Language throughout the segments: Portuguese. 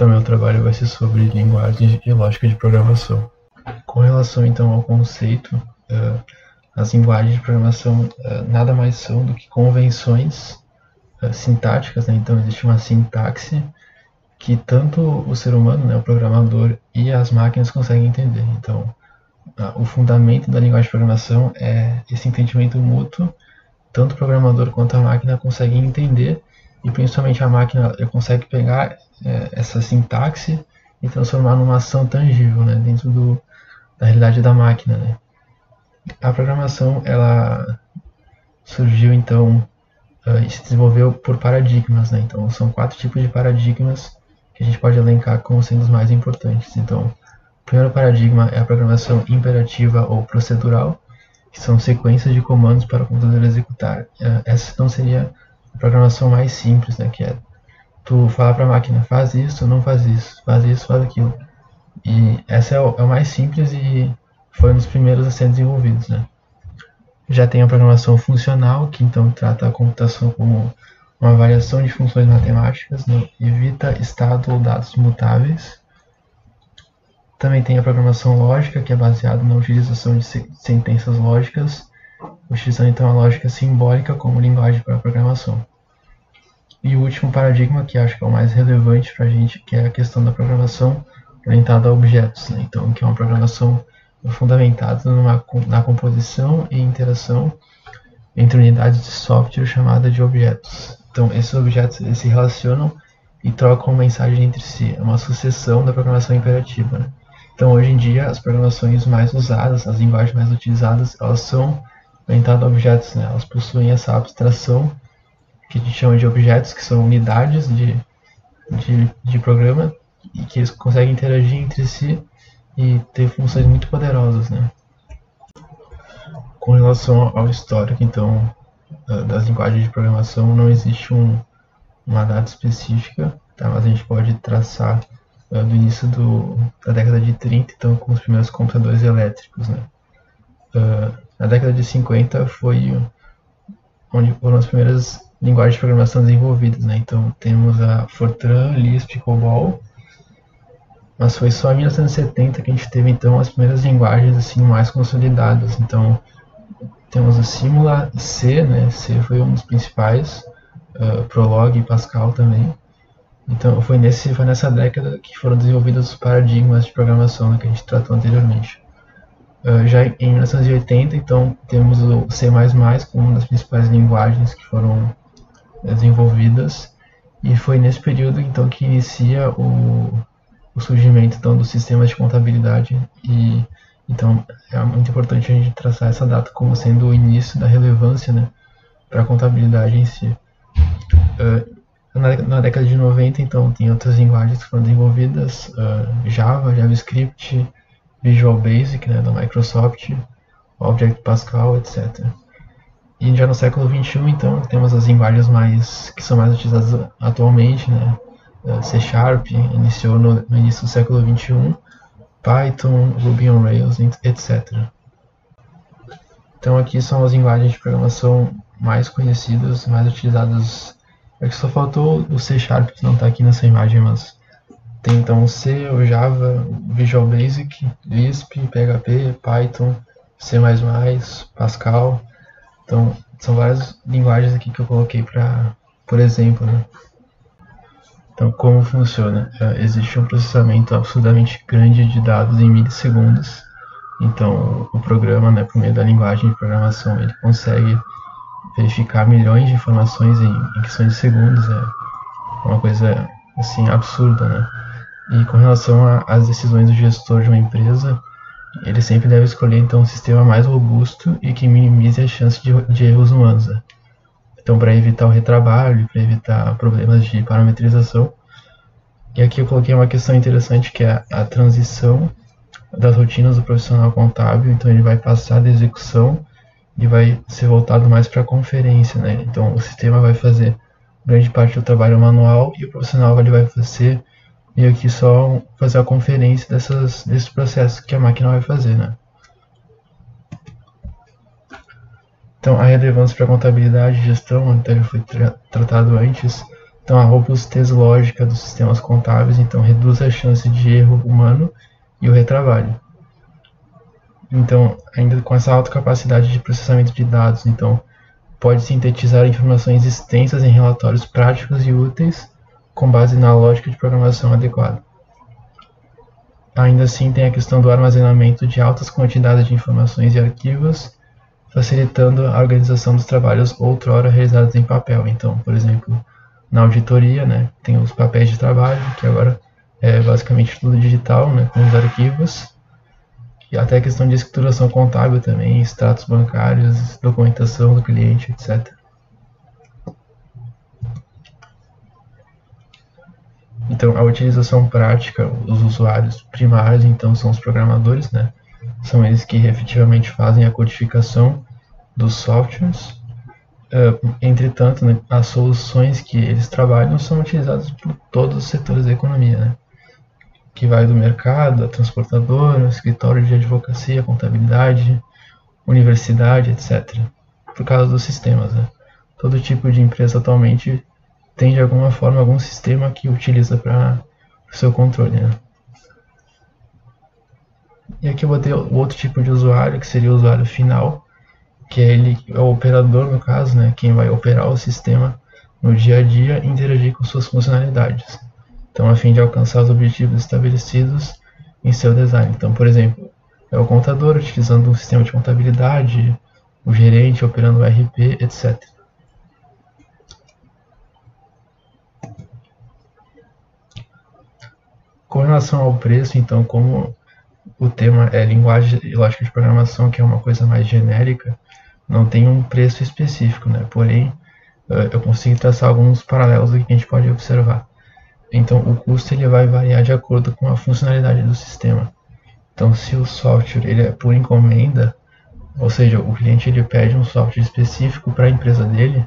Então, meu trabalho vai ser sobre linguagens e lógica de programação. Com relação, então, ao conceito, as linguagens de programação nada mais são do que convenções sintáticas, né? Então, existe uma sintaxe que tanto o ser humano, né, o programador, e as máquinas conseguem entender. Então, o fundamento da linguagem de programação é esse entendimento mútuo, tanto o programador quanto a máquina conseguem entender, e principalmente a máquina consegue pegar essa sintaxe e transformar numa ação tangível, né, dentro da realidade da máquina, né. A programação, ela surgiu então e se desenvolveu por paradigmas, né. Então são 4 tipos de paradigmas que a gente pode elencar como sendo os mais importantes. Então, o primeiro paradigma é a programação imperativa ou procedural, que são sequências de comandos para o computador executar. Essa então seria a programação mais simples, né, que é tu falar para a máquina, faz isso, não faz isso, faz isso, faz aquilo. E essa é o mais simples e foi um dos primeiros a ser desenvolvidos, né. Já tem a programação funcional, que então trata a computação como uma variação de funções matemáticas, né, evita estado ou dados mutáveis. Também tem a programação lógica, que é baseada na utilização de sentenças lógicas, utilizando então a lógica simbólica como linguagem para a programação. E o último paradigma, que acho que é o mais relevante para a gente, que é a questão da programação orientada a objetos, né? Então, que é uma programação fundamentada na composição e interação entre unidades de software chamada de objetos. Então, esses objetos eles se relacionam e trocam mensagem entre si. É uma sucessão da programação imperativa, né? Então, hoje em dia, as programações mais usadas, as linguagens mais utilizadas, elas são orientadas a objetos, né? Elas possuem essa abstração que a gente chama de objetos, que são unidades de programa e que eles conseguem interagir entre si e ter funções muito poderosas, né? Com relação ao histórico, então, das linguagens de programação, não existe uma data específica, tá? Mas a gente pode traçar do início da década de 30, então, com os primeiros computadores elétricos, né? Na década de 50 foi onde foram as primeiras linguagens de programação desenvolvidas, né? Então, temos a Fortran, Lisp, COBOL, mas foi só em 1970 que a gente teve, então, as primeiras linguagens assim, mais consolidadas. Então, temos o Simula, C, né? C foi um dos principais, Prolog e Pascal também. Então, foi nessa década que foram desenvolvidos os paradigmas de programação, né, que a gente tratou anteriormente. Já em 1980, então, temos o C++ como uma das principais linguagens que foram desenvolvidas, e foi nesse período, então, que inicia o surgimento, então, dos sistemas de contabilidade, e então é muito importante a gente traçar essa data como sendo o início da relevância, né, para a contabilidade em si. Na década de 90, então, tem outras linguagens que foram desenvolvidas, Java, JavaScript, Visual Basic, né, da Microsoft, Object Pascal, etc. E já no século XXI, então, temos as linguagens que são mais utilizadas atualmente, né, C#, iniciou no início do século XXI, Python, Ruby on Rails, etc. Então aqui são as linguagens de programação mais conhecidas, mais utilizadas. Aqui só faltou o C#, que não está aqui nessa imagem, mas tem então o C, o Java, o Visual Basic, Lisp, PHP, Python, C++, Pascal. Então são várias linguagens aqui que eu coloquei por exemplo, né? Então, como funciona? Existe um processamento absurdamente grande de dados em milissegundos. Então, o programa, né, por meio da linguagem de programação, ele consegue verificar milhões de informações em questões de segundos. É uma coisa assim absurda, né? E com relação às decisões do gestor de uma empresa, ele sempre deve escolher então um sistema mais robusto e que minimize a chance de erros humanos, né? Então, para evitar o retrabalho, para evitar problemas de parametrização. E aqui eu coloquei uma questão interessante, que é a transição das rotinas do profissional contábil. Então, ele vai passar da execução e vai ser voltado mais para a conferência, né? Então, o sistema vai fazer grande parte do trabalho manual e o profissional ele vai fazer meio que só fazer a conferência desses processos que a máquina vai fazer, né? Então, a relevância para a contabilidade e gestão, então, foi tratado antes. Então, a robustez lógica dos sistemas contábeis então reduz a chance de erro humano e o retrabalho. Então, ainda com essa alta capacidade de processamento de dados, então pode sintetizar informações extensas em relatórios práticos e úteis com base na lógica de programação adequada. Ainda assim, tem a questão do armazenamento de altas quantidades de informações e arquivos, facilitando a organização dos trabalhos outrora realizados em papel. Então, por exemplo, na auditoria, né, tem os papéis de trabalho, que agora é basicamente tudo digital, né, com os arquivos, e até a questão de escrituração contábil também, extratos bancários, documentação do cliente, etc. Então, a utilização prática, os usuários primários, então, são os programadores, né? São eles que efetivamente fazem a codificação dos softwares. Entretanto, né, as soluções que eles trabalham são utilizadas por todos os setores da economia, né? Que vai do mercado, a transportadora, escritório de advocacia, contabilidade, universidade, etc. Por causa dos sistemas, né? Todo tipo de empresa atualmente tem de alguma forma algum sistema que utiliza para o seu controle, né? E aqui eu vou ter o outro tipo de usuário, que seria o usuário final, que é o operador, no caso, né? Quem vai operar o sistema no dia a dia e interagir com suas funcionalidades. Então, a fim de alcançar os objetivos estabelecidos em seu design. Então, por exemplo, é o contador utilizando um sistema de contabilidade, o gerente operando o RP, etc. Com relação ao preço, então, como o tema é linguagem e lógica de programação, que é uma coisa mais genérica, não tem um preço específico, né? Porém, eu consigo traçar alguns paralelos aqui que a gente pode observar. Então, o custo ele vai variar de acordo com a funcionalidade do sistema. Então, se o software ele é por encomenda, ou seja, o cliente ele pede um software específico para a empresa dele,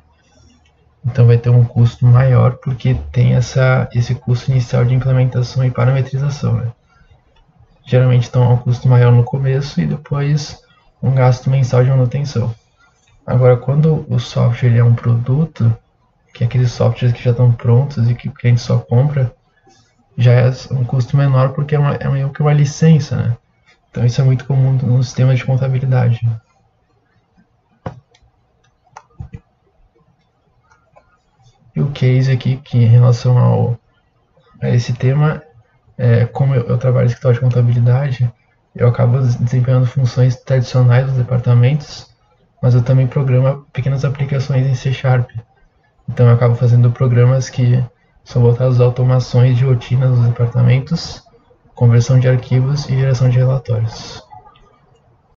então vai ter um custo maior porque tem esse custo inicial de implementação e parametrização, né? Geralmente então, é um custo maior no começo e depois um gasto mensal de manutenção. Agora, quando o software ele é um produto, que é aqueles softwares que já estão prontos e que o cliente só compra, já é um custo menor porque é meio que uma licença, né? Então isso é muito comum no sistema de contabilidade. E o case aqui, que em relação a esse tema, como eu trabalho em escritório de contabilidade, eu acabo desempenhando funções tradicionais dos departamentos, mas eu também programo pequenas aplicações em C#. Então eu acabo fazendo programas que são voltados a automações de rotina dos departamentos, conversão de arquivos e geração de relatórios.